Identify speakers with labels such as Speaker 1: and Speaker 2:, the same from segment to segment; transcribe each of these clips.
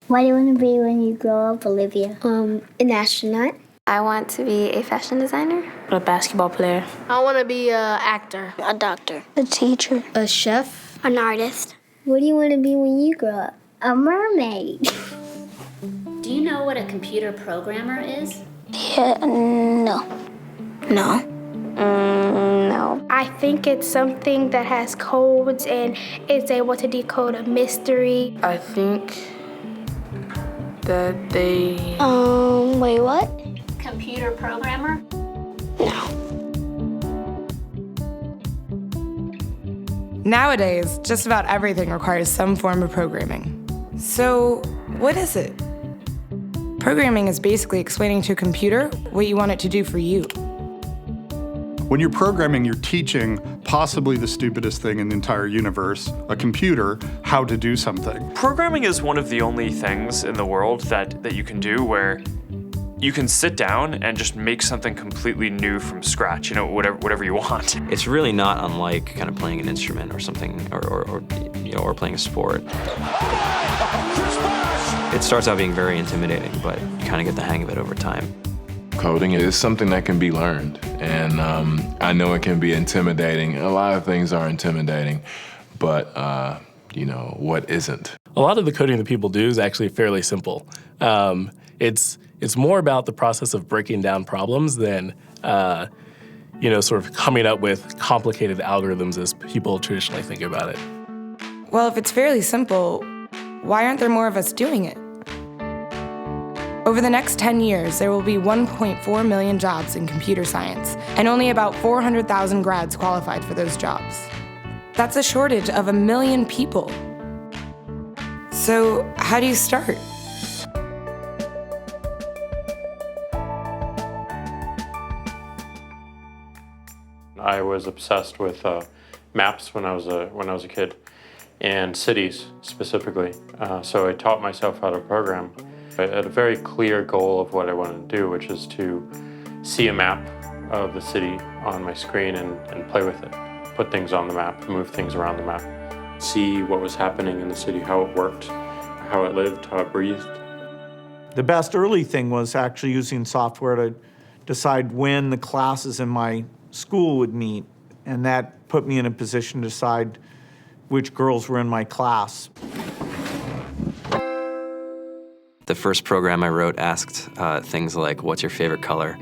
Speaker 1: What do you want to be when you grow up, Olivia?
Speaker 2: An astronaut.
Speaker 3: I want to be a fashion designer.
Speaker 4: A basketball player.
Speaker 5: I want to be an actor.
Speaker 2: A doctor.
Speaker 1: A teacher.
Speaker 5: A chef.
Speaker 2: An artist.
Speaker 1: What do you want to be when you grow up? A mermaid.
Speaker 6: Do you know what a computer programmer is?
Speaker 1: Yeah, no.
Speaker 2: No.
Speaker 3: No.
Speaker 7: I think it's something that has codes and is able to decode a mystery.
Speaker 4: I think that they...
Speaker 2: Wait, what?
Speaker 6: Computer programmer?
Speaker 8: Nowadays, just about everything requires some form of programming. So, what is it? Programming is basically explaining to a computer what you want it to do for you.
Speaker 9: When you're programming, you're teaching possibly the stupidest thing in the entire universe, a computer, how to do something.
Speaker 10: Programming is one of the only things in the world that you can do where you can sit down and just make something completely new from scratch, whatever you want.
Speaker 11: It's really not unlike kind of playing an instrument or something, or playing a sport. It starts out being very intimidating, but you kind of get the hang of it over time.
Speaker 12: Coding is something that can be learned, and I know it can be intimidating. A lot of things are intimidating, but what isn't?
Speaker 13: A lot of the coding that people do is actually fairly simple. It's more about the process of breaking down problems than sort of coming up with complicated algorithms as people traditionally think about it.
Speaker 8: Well, if it's fairly simple, why aren't there more of us doing it? Over the next 10 years, there will be 1.4 million jobs in computer science, and only about 400,000 grads qualified for those jobs. That's a shortage of 1 million people. So, how do you start?
Speaker 14: I was obsessed with maps when I was a kid, and cities specifically. So I taught myself how to program. I had a very clear goal of what I wanted to do, which is to see a map of the city on my screen and play with it. Put things on the map, move things around the map. See what was happening in the city, how it worked, how it lived, how it breathed.
Speaker 15: The best early thing was actually using software to decide when the classes in my school would meet, and that put me in a position to decide which girls were in my class.
Speaker 11: The first program I wrote asked things like, what's your favorite color?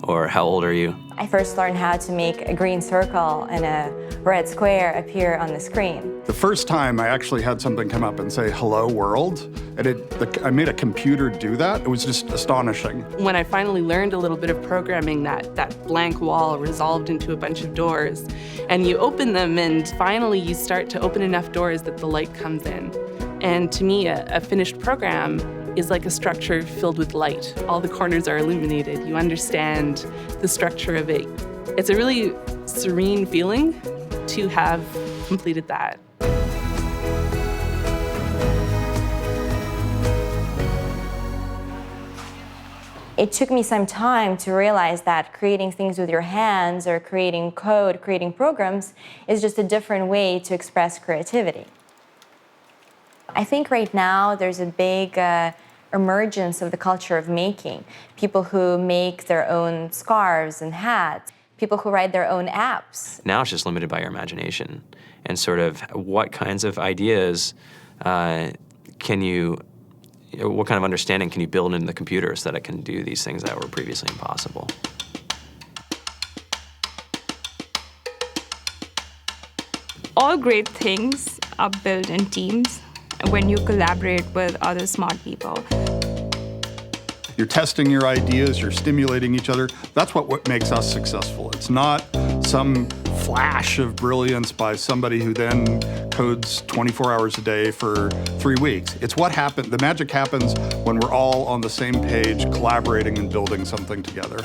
Speaker 11: Or how old are you?
Speaker 16: I first learned how to make a green circle and a red square appear on the screen.
Speaker 9: The first time I actually had something come up and say, hello world, and I made a computer do that. It was just astonishing.
Speaker 17: When I finally learned a little bit of programming, that blank wall resolved into a bunch of doors, and you open them, and finally you start to open enough doors that the light comes in. And to me, a finished program is like a structure filled with light. All the corners are illuminated. You understand the structure of it. It's a really serene feeling to have completed that.
Speaker 16: It took me some time to realize that creating things with your hands or creating code, creating programs, is just a different way to express creativity. I think right now there's a big emergence of the culture of making. People who make their own scarves and hats, people who write their own apps.
Speaker 11: Now it's just limited by your imagination and sort of what kinds of ideas what kind of understanding can you build into the computer so that it can do these things that were previously impossible.
Speaker 18: All great things are built in teams when you collaborate with other smart people.
Speaker 9: You're testing your ideas, you're stimulating each other. That's what makes us successful. It's not some flash of brilliance by somebody who then codes 24 hours a day for 3 weeks. It's what happened. The magic happens when we're all on the same page, collaborating and building something together.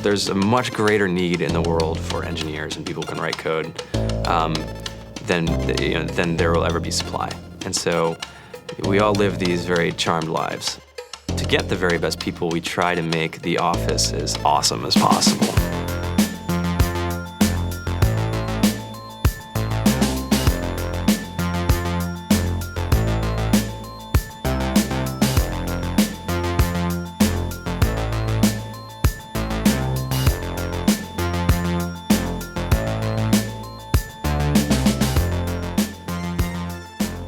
Speaker 11: There's a much greater need in the world for engineers and people who can write code than there will ever be supply. And so we all live these very charmed lives. To get the very best people, we try to make the office as awesome as possible.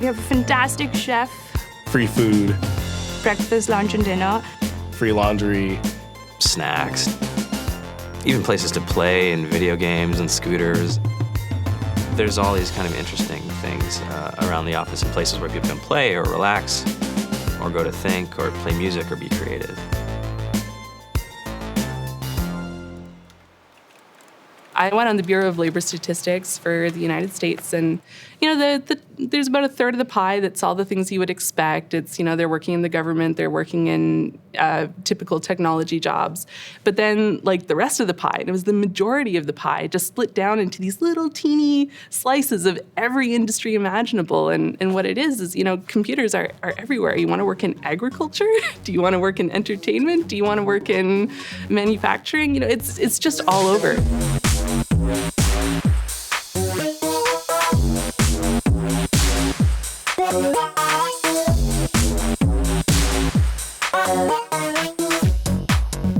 Speaker 18: We have a fantastic chef,
Speaker 13: Free food,
Speaker 18: breakfast, lunch, and dinner.
Speaker 13: free laundry,
Speaker 11: snacks, even places to play and video games and scooters. There's all these kind of interesting things around the office and places where people can play or relax or go to think or play music or be creative.
Speaker 17: I went on the Bureau of Labor Statistics for the United States, and there's about a third of the pie that's all the things you would expect. It's, they're working in the government, they're working in typical technology jobs. But then, like, the rest of the pie, and it was the majority of the pie, just split down into these little teeny slices of every industry imaginable. And what it is, computers are everywhere. You want to work in agriculture? Do you want to work in entertainment? Do you want to work in manufacturing? It's just all over.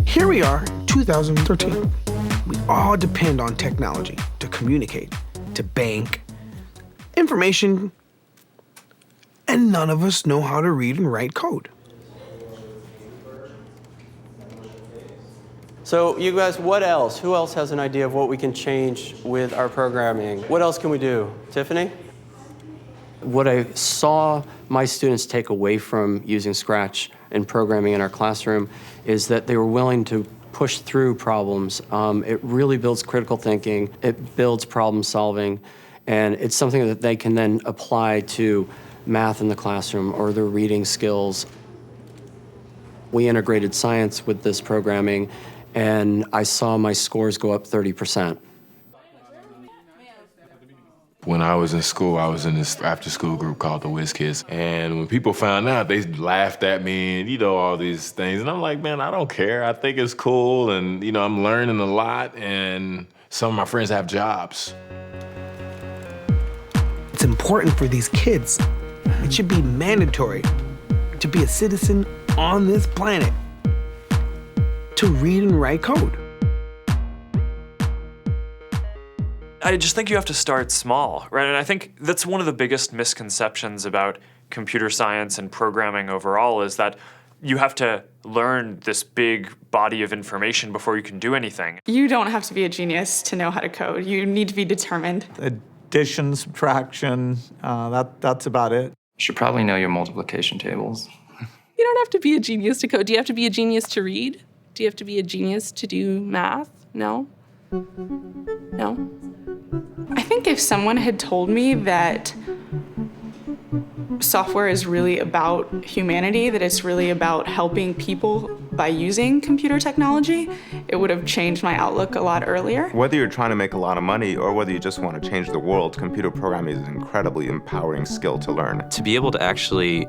Speaker 19: Here we are, 2013. We all depend on technology to communicate, to bank, information, and none of us know how to read and write code.
Speaker 20: So you guys, what else? Who else has an idea of what we can change with our programming? What else can we do? Tiffany? What I saw my students take away from using Scratch and programming in our classroom is that they were willing to push through problems. It really builds critical thinking, it builds problem solving, and it's something that they can then apply to math in the classroom or their reading skills. We integrated science with this programming, and I saw my scores go up 30%.
Speaker 12: When I was in school, I was in this after-school group called the Whiz Kids. And when people found out, they laughed at me and, all these things. And I'm like, man, I don't care. I think it's cool. And, I'm learning a lot. And some of my friends have jobs.
Speaker 19: It's important for these kids. It should be mandatory to be a citizen on this planet, to read and write code.
Speaker 10: I just think you have to start small, right? And I think that's one of the biggest misconceptions about computer science and programming overall is that you have to learn this big body of information before you can do anything.
Speaker 21: You don't have to be a genius to know how to code. You need to be determined.
Speaker 15: Addition, subtraction, that's about it.
Speaker 22: You should probably know your multiplication tables.
Speaker 17: You don't have to be a genius to code. Do you have to be a genius to read? Do you have to be a genius to do math? No? No?
Speaker 21: I think if someone had told me that software is really about humanity, that it's really about helping people by using computer technology, it would have changed my outlook a lot earlier.
Speaker 23: Whether you're trying to make a lot of money or whether you just want to change the world, computer programming is an incredibly empowering skill to learn.
Speaker 11: To be able to actually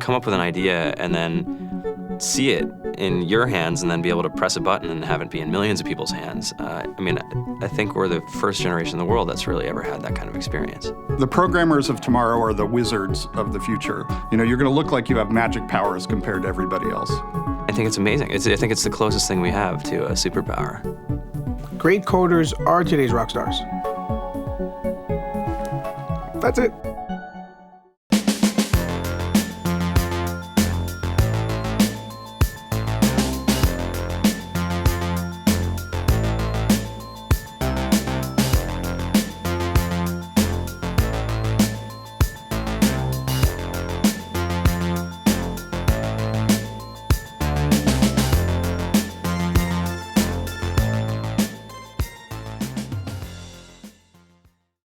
Speaker 11: come up with an idea and then see it in your hands and then be able to press a button and have it be in millions of people's hands. I think we're the first generation in the world that's really ever had that kind of experience.
Speaker 9: The programmers of tomorrow are the wizards of the future. You're going to look like you have magic powers compared to everybody else.
Speaker 11: I think it's amazing. I think it's the closest thing we have to a superpower.
Speaker 19: Great coders are today's rock stars. That's it.